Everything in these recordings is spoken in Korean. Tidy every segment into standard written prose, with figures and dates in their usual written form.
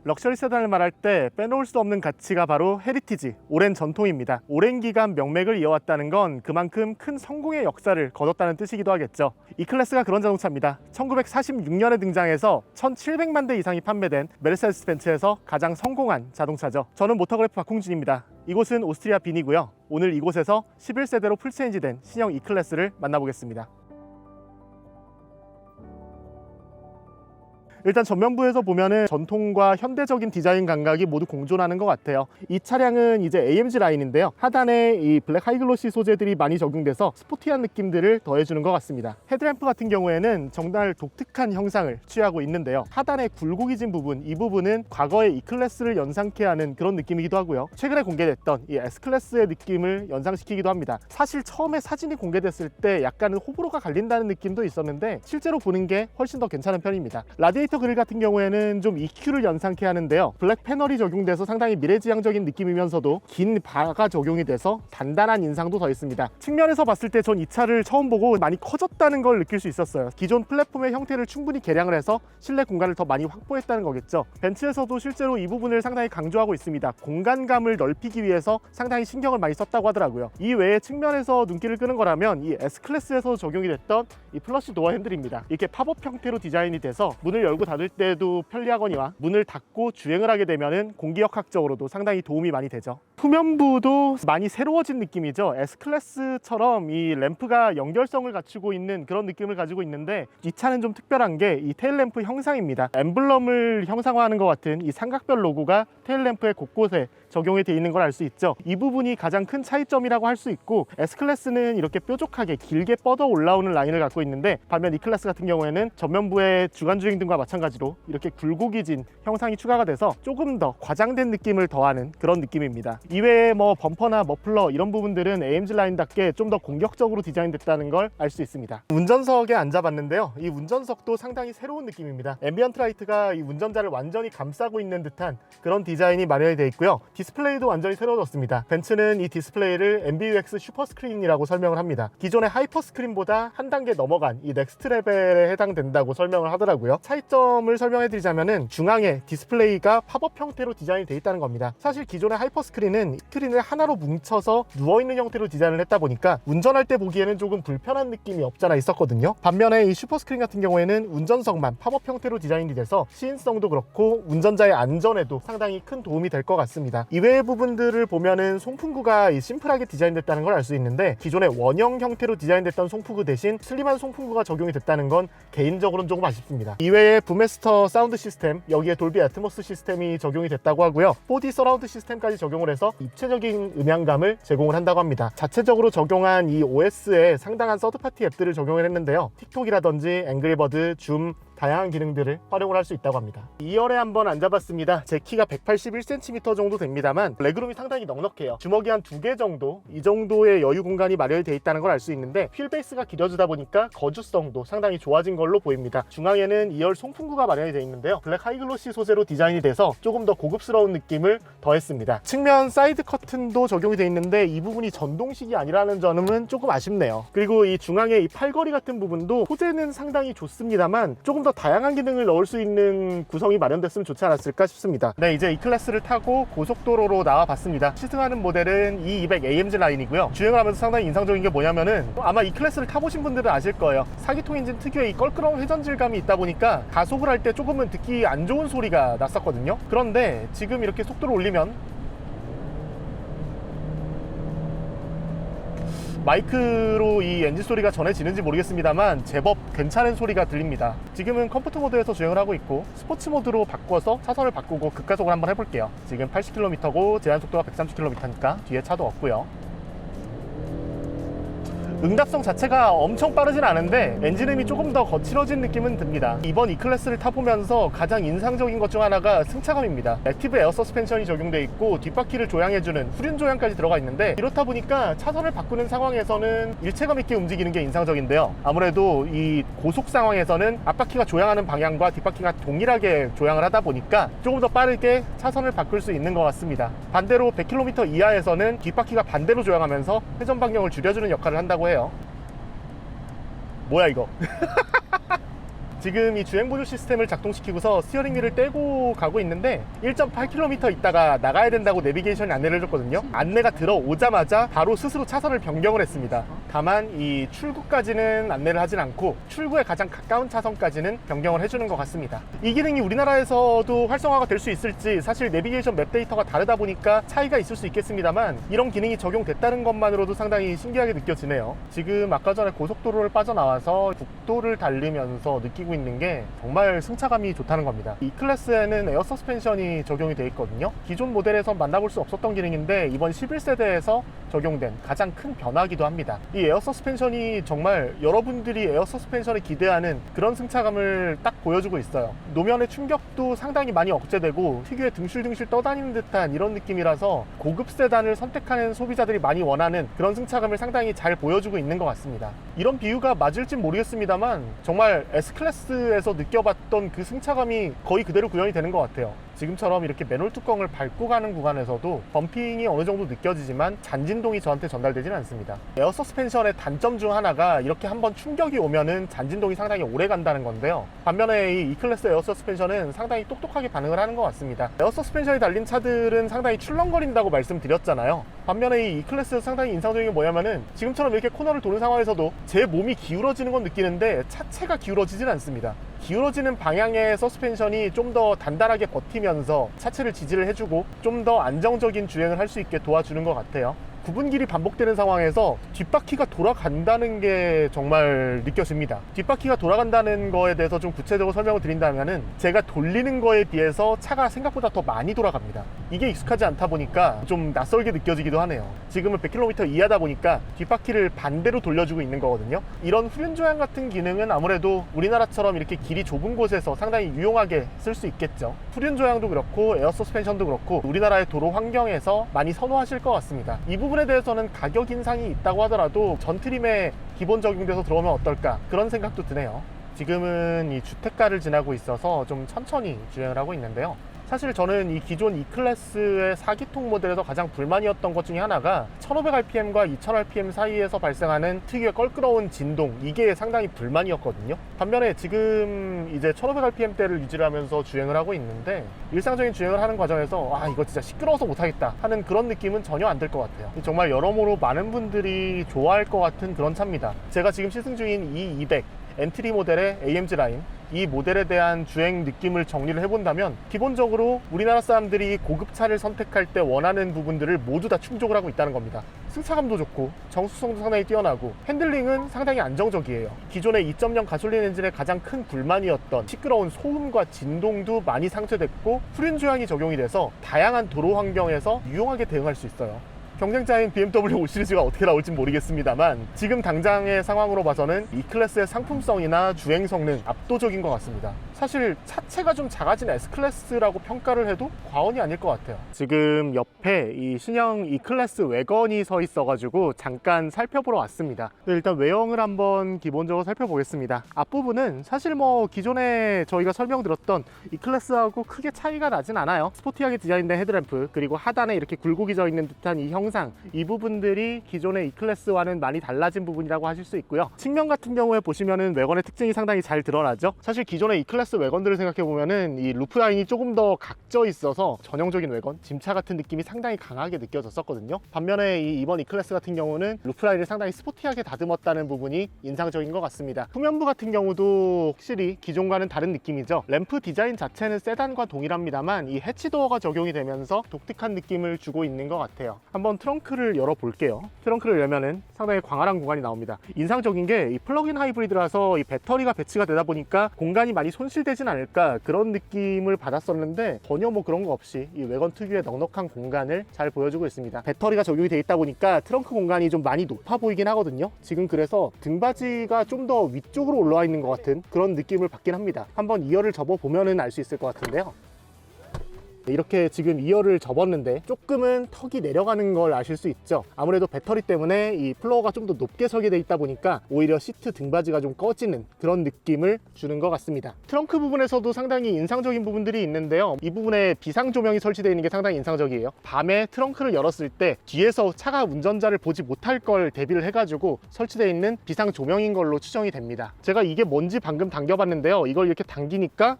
럭셔리 세단을 말할 때 빼놓을 수 없는 가치가 바로 헤리티지, 오랜 전통입니다. 오랜 기간 명맥을 이어왔다는 건 그만큼 큰 성공의 역사를 거뒀다는 뜻이기도 하겠죠. E클래스가 그런 자동차입니다. 1946년에 등장해서 1700만 대 이상이 판매된 메르세데스 벤츠에서 가장 성공한 자동차죠. 저는 모터그래프 박홍진입니다. 이곳은 오스트리아 빈이고요. 오늘 이곳에서 11세대로 풀체인지된 신형 E클래스를 만나보겠습니다. 일단 전면부에서 보면은 전통과 현대적인 디자인 감각이 모두 공존하는 것 같아요. 이 차량은 이제 AMG 라인인데요. 하단에 이 블랙 하이글로시 소재들이 많이 적용돼서 스포티한 느낌들을 더해주는 것 같습니다. 헤드램프 같은 경우에는 정말 독특한 형상을 취하고 있는데요. 하단에 굴곡이 진 부분, 이 부분은 과거의 E클래스를 연상케 하는 그런 느낌이기도 하고요. 최근에 공개됐던 이 S클래스의 느낌을 연상시키기도 합니다. 사실 처음에 사진이 공개됐을 때 약간은 호불호가 갈린다는 느낌도 있었는데 실제로 보는 게 훨씬 더 괜찮은 편입니다. 라디에이터 그릴 같은 경우에는 좀 EQ를 연상케 하는데요. 블랙 패널이 적용돼서 상당히 미래지향적인 느낌이면서도 긴 바가 적용이 돼서 단단한 인상도 더했습니다. 측면에서 봤을 때 전 이 차를 처음 보고 많이 커졌다는 걸 느낄 수 있었어요. 기존 플랫폼의 형태를 충분히 개량을 해서 실내 공간을 더 많이 확보했다는 거겠죠. 벤츠에서도 실제로 이 부분을 상당히 강조하고 있습니다. 공간감을 넓히기 위해서 상당히 신경을 많이 썼다고 하더라고요. 이 외에 측면에서 눈길을 끄는 거라면 이 S클래스에서 적용이 됐던 이 플러시 도어 핸들입니다. 이렇게 팝업 형태로 디자인이 돼서 문을 열고 닫을 때도 편리하거니와 문을 닫고 주행을 하게 되면은 공기역학적으로도 상당히 도움이 많이 되죠. 후면부도 많이 새로워진 느낌이죠. S클래스처럼 이 램프가 연결성을 갖추고 있는 그런 느낌을 가지고 있는데 이 차는 좀 특별한 게 이 테일램프 형상입니다. 엠블럼을 형상화하는 것 같은 이 삼각별 로고가 테일램프의 곳곳에 적용이 되어 있는 걸 알 수 있죠. 이 부분이 가장 큰 차이점이라고 할 수 있고 S클래스는 이렇게 뾰족하게 길게 뻗어 올라오는 라인을 갖고 있는데 반면 E클래스 같은 경우에는 전면부의 주간주행 등과 마찬가지로 이렇게 굴곡이 진 형상이 추가가 돼서 조금 더 과장된 느낌을 더하는 그런 느낌입니다. 이외에 뭐 범퍼나 머플러 이런 부분들은 AMG 라인답게 좀 더 공격적으로 디자인됐다는 걸 알 수 있습니다. 운전석에 앉아봤는데요. 이 운전석도 상당히 새로운 느낌입니다. 앰비언트 라이트가 이 운전자를 완전히 감싸고 있는 듯한 그런 디자인이 마련이 되어 있고요. 디스플레이도 완전히 새로워졌습니다. 벤츠는 이 디스플레이를 MBUX 슈퍼스크린이라고 설명을 합니다. 기존의 하이퍼스크린보다 한 단계 넘어간 이 넥스트 레벨에 해당된다고 설명을 하더라고요. 차이점을 설명해 드리자면은 중앙에 디스플레이가 팝업 형태로 디자인이 되어 있다는 겁니다. 사실 기존의 하이퍼스크린은 스크린을 하나로 뭉쳐서 누워있는 형태로 디자인을 했다 보니까 운전할 때 보기에는 조금 불편한 느낌이 없잖아 있었거든요. 반면에 이 슈퍼스크린 같은 경우에는 운전석만 팝업 형태로 디자인이 돼서 시인성도 그렇고 운전자의 안전에도 상당히 큰 도움이 될 것 같습니다. 이외의 부분들을 보면은 송풍구가 심플하게 디자인됐다는 걸 알 수 있는데 기존의 원형 형태로 디자인됐던 송풍구 대신 슬림한 송풍구가 적용이 됐다는 건 개인적으로는 조금 아쉽습니다. 이외에 부메스터 사운드 시스템, 여기에 돌비 애트모스 시스템이 적용이 됐다고 하고요. 4D 서라운드 시스템까지 적용을 해서 입체적인 음향감을 제공을 한다고 합니다. 자체적으로 적용한 이 OS에 상당한 서드파티 앱들을 적용을 했는데요. 틱톡이라든지 앵그리버드, 줌 다양한 기능들을 활용을 할 수 있다고 합니다. 2열에 한번 앉아봤습니다. 제 키가 181cm 정도 됩니다만 레그룸이 상당히 넉넉해요. 주먹이 한 2개 정도, 이 정도의 여유 공간이 마련이 되어 있다는 걸 알 수 있는데 휠베이스가 길어지다 보니까 거주성도 상당히 좋아진 걸로 보입니다. 중앙에는 2열 송풍구가 마련이 되어 있는데요. 블랙 하이글로시 소재로 디자인이 돼서 조금 더 고급스러운 느낌을 더했습니다. 측면 사이드 커튼도 적용이 되어 있는데 이 부분이 전동식이 아니라는 점은 조금 아쉽네요. 그리고 이 중앙에 이 팔걸이 같은 부분도 소재는 상당히 좋습니다만 조금 더 다양한 기능을 넣을 수 있는 구성이 마련됐으면 좋지 않았을까 싶습니다. 네, 이제 E클래스를 타고 고속도로로 나와봤습니다. 시승하는 모델은 E200 AMG 라인이고요. 주행을 하면서 상당히 인상적인 게 뭐냐면은 아마 E클래스를 타보신 분들은 아실 거예요. 4기통 엔진 특유의 이 껄끄러운 회전질감이 있다 보니까 가속을 할 때 조금은 듣기 안 좋은 소리가 났었거든요. 그런데 지금 이렇게 속도를 올리면 마이크로 이 엔진 소리가 전해지는지 모르겠습니다만 제법 괜찮은 소리가 들립니다. 지금은 컴포트 모드에서 주행을 하고 있고 스포츠 모드로 바꿔서 차선을 바꾸고 급가속을 한번 해볼게요. 지금 80km고 제한속도가 130km니까 뒤에 차도 없고요. 응답성 자체가 엄청 빠르진 않은데 엔진음이 조금 더 거칠어진 느낌은 듭니다. 이번 E클래스를 타보면서 가장 인상적인 것 중 하나가 승차감입니다. 액티브 에어 서스펜션이 적용되어 있고 뒷바퀴를 조향해주는 후륜 조향까지 들어가 있는데 이렇다 보니까 차선을 바꾸는 상황에서는 일체감 있게 움직이는 게 인상적인데요. 아무래도 이 고속 상황에서는 앞바퀴가 조향하는 방향과 뒷바퀴가 동일하게 조향을 하다 보니까 조금 더 빠르게 차선을 바꿀 수 있는 것 같습니다. 반대로 100km 이하에서는 뒷바퀴가 반대로 조향하면서 회전 반경을 줄여주는 역할을 한다고 해요. 뭐야 이거. 지금 이 주행 보조 시스템을 작동시키고서 스티어링 휠을 떼고 가고 있는데 1.8km 있다가 나가야 된다고 내비게이션이 안내를 해줬거든요. 안내가 들어오자마자 바로 스스로 차선을 변경을 했습니다. 다만 이 출구까지는 안내를 하진 않고 출구에 가장 가까운 차선까지는 변경을 해주는 것 같습니다. 이 기능이 우리나라에서도 활성화가 될 수 있을지 사실 내비게이션 맵 데이터가 다르다 보니까 차이가 있을 수 있겠습니다만 이런 기능이 적용됐다는 것만으로도 상당히 신기하게 느껴지네요. 지금 아까 전에 고속도로를 빠져나와서 국도를 달리면서 느끼고 있는 게 정말 승차감이 좋다는 겁니다. 이 클래스에는 에어 서스펜션이 적용이 되어 있거든요. 기존 모델에서 만나볼 수 없었던 기능인데 이번 11세대에서 적용된 가장 큰 변화기도 합니다. 이 에어 서스펜션이 정말 여러분들이 에어 서스펜션을 기대하는 그런 승차감을 딱 보여주고 있어요. 노면의 충격도 상당히 많이 억제되고 특유의 둥실둥실 떠다니는 듯한 이런 느낌이라서 고급 세단을 선택하는 소비자들이 많이 원하는 그런 승차감을 상당히 잘 보여주고 있는 것 같습니다. 이런 비유가 맞을진 모르겠습니다만 정말 S클래스에서 느껴봤던 그 승차감이 거의 그대로 구현이 되는 것 같아요. 지금처럼 이렇게 맨홀 뚜껑을 밟고 가는 구간에서도 범핑이 어느 정도 느껴지지만 잔진동이 저한테 전달되지는 않습니다. 에어 서스펜션의 단점 중 하나가 이렇게 한번 충격이 오면은 잔진동이 상당히 오래 간다는 건데요. 반면에 이 E클래스 에어 서스펜션은 상당히 똑똑하게 반응을 하는 것 같습니다. 에어 서스펜션이 달린 차들은 상당히 출렁거린다고 말씀드렸잖아요. 반면에 이 E클래스 상당히 인상적인 게 뭐냐면은 지금처럼 이렇게 코너를 도는 상황에서도 제 몸이 기울어지는 건 느끼는데 차체가 기울어지진 않습니다. 기울어지는 방향의 서스펜션이 좀 더 단단하게 버티면서 차체를 지지를 해주고 좀 더 안정적인 주행을 할 수 있게 도와주는 것 같아요. 구분길이 반복되는 상황에서 뒷바퀴가 돌아간다는 게 정말 느껴집니다. 뒷바퀴가 돌아간다는 거에 대해서 좀 구체적으로 설명을 드린다면은 제가 돌리는 거에 비해서 차가 생각보다 더 많이 돌아갑니다. 이게 익숙하지 않다 보니까 좀 낯설게 느껴지기도 하네요. 지금은 100km 이하다 보니까 뒷바퀴를 반대로 돌려주고 있는 거거든요. 이런 후륜 조향 같은 기능은 아무래도 우리나라처럼 이렇게 길이 좁은 곳에서 상당히 유용하게 쓸 수 있겠죠. 후륜 조향도 그렇고 에어 서스펜션도 그렇고 우리나라의 도로 환경에서 많이 선호하실 것 같습니다. 이 부분에 대해서는 가격 인상이 있다고 하더라도 전 트림에 기본 적용돼서 들어오면 어떨까 그런 생각도 드네요. 지금은 이 주택가를 지나고 있어서 좀 천천히 주행을 하고 있는데요. 사실 저는 이 기존 E클래스의 4기통 모델에서 가장 불만이었던 것 중에 하나가 1500rpm과 2000rpm 사이에서 발생하는 특유의 껄끄러운 진동, 이게 상당히 불만이었거든요. 반면에 지금 이제 1500rpm대를 유지를 하면서 주행을 하고 있는데 일상적인 주행을 하는 과정에서 이거 진짜 시끄러워서 못하겠다 하는 그런 느낌은 전혀 안 들 것 같아요. 정말 여러모로 많은 분들이 좋아할 것 같은 그런 차입니다. 제가 지금 시승 중인 E200 엔트리 모델의 AMG 라인, 이 모델에 대한 주행 느낌을 정리를 해본다면 기본적으로 우리나라 사람들이 고급차를 선택할 때 원하는 부분들을 모두 다 충족을 하고 있다는 겁니다. 승차감도 좋고 정수성도 상당히 뛰어나고 핸들링은 상당히 안정적이에요. 기존의 2.0 가솔린 엔진의 가장 큰 불만이었던 시끄러운 소음과 진동도 많이 상쇄됐고 후륜 조향이 적용이 돼서 다양한 도로 환경에서 유용하게 대응할 수 있어요. 경쟁자인 BMW 5 시리즈가 어떻게 나올지 모르겠습니다만 지금 당장의 상황으로 봐서는 E클래스의 상품성이나 주행 성능 압도적인 것 같습니다. 사실 차체가 좀 작아진 S클래스라고 평가를 해도 과언이 아닐 것 같아요. 지금 옆에 이 신형 E클래스 외건이 서 있어가지고 잠깐 살펴보러 왔습니다. 일단 외형을 한번 기본적으로 살펴보겠습니다. 앞부분은 사실 기존에 저희가 설명드렸던 E클래스하고 크게 차이가 나진 않아요. 스포티하게 디자인된 헤드램프, 그리고 하단에 이렇게 굴곡이 져 있는 듯한 이 형상, 이 부분들이 기존의 E클래스와는 많이 달라진 부분이라고 하실 수 있고요. 측면 같은 경우에 보시면은 외건의 특징이 상당히 잘 드러나죠. 사실 기존의 E클래스 외건들을 생각해보면은 이 루프 라인이 조금 더 각져 있어서 전형적인 외건, 짐차 같은 느낌이 상당히 강하게 느껴졌었거든요. 반면에 이번 E클래스 같은 경우는 루프 라인을 상당히 스포티하게 다듬었다는 부분이 인상적인 것 같습니다. 후면부 같은 경우도 확실히 기존과는 다른 느낌이죠. 램프 디자인 자체는 세단과 동일합니다만 이 해치도어가 적용이 되면서 독특한 느낌을 주고 있는 것 같아요. 한번 트렁크를 열어볼게요. 트렁크를 열면은 상당히 광활한 공간이 나옵니다. 인상적인 게 이 플러그인 하이브리드라서 이 배터리가 배치가 되다 보니까 공간이 많이 손실되진 않을까 그런 느낌을 받았었는데 전혀 그런 거 없이 이 외건 특유의 넉넉한 공간을 잘 보여주고 있습니다. 배터리가 적용이 돼 있다 보니까 트렁크 공간이 좀 많이 높아 보이긴 하거든요. 지금 그래서 등받이가 좀 더 위쪽으로 올라와 있는 것 같은 그런 느낌을 받긴 합니다. 한번 2열을 접어보면은 알 수 있을 것 같은데요. 이렇게 지금 2열을 접었는데 조금은 턱이 내려가는 걸 아실 수 있죠. 아무래도 배터리 때문에 이 플로어가 좀 더 높게 설계되어 있다 보니까 오히려 시트 등받이가 좀 꺼지는 그런 느낌을 주는 것 같습니다. 트렁크 부분에서도 상당히 인상적인 부분들이 있는데요. 이 부분에 비상 조명이 설치되어 있는 게 상당히 인상적이에요. 밤에 트렁크를 열었을 때 뒤에서 차가 운전자를 보지 못할 걸 대비를 해가지고 설치되어 있는 비상 조명인 걸로 추정이 됩니다. 제가 이게 뭔지 방금 당겨봤는데요. 이걸 이렇게 당기니까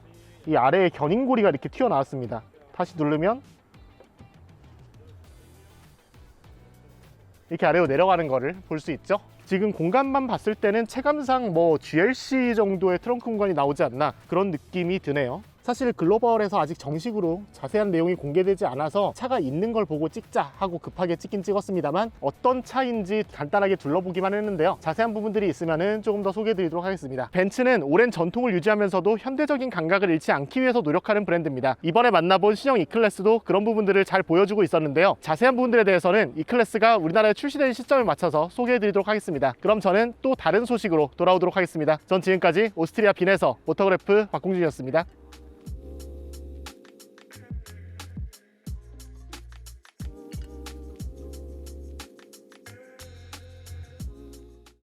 이 아래에 견인고리가 이렇게 튀어나왔습니다. 다시 누르면 이렇게 아래로 내려가는 거를 볼 수 있죠. 지금 공간만 봤을 때는 체감상 뭐 GLC 정도의 트렁크 공간이 나오지 않나 그런 느낌이 드네요. 사실 글로벌에서 아직 정식으로 자세한 내용이 공개되지 않아서 차가 있는 걸 보고 찍자 하고 급하게 찍긴 찍었습니다만 어떤 차인지 간단하게 둘러보기만 했는데요. 자세한 부분들이 있으면 조금 더 소개해드리도록 하겠습니다. 벤츠는 오랜 전통을 유지하면서도 현대적인 감각을 잃지 않기 위해서 노력하는 브랜드입니다. 이번에 만나본 신형 E클래스도 그런 부분들을 잘 보여주고 있었는데요. 자세한 부분들에 대해서는 E클래스가 우리나라에 출시된 시점에 맞춰서 소개해드리도록 하겠습니다. 그럼 저는 또 다른 소식으로 돌아오도록 하겠습니다. 전 지금까지 오스트리아 빈에서 모터그래프 박공준이었습니다.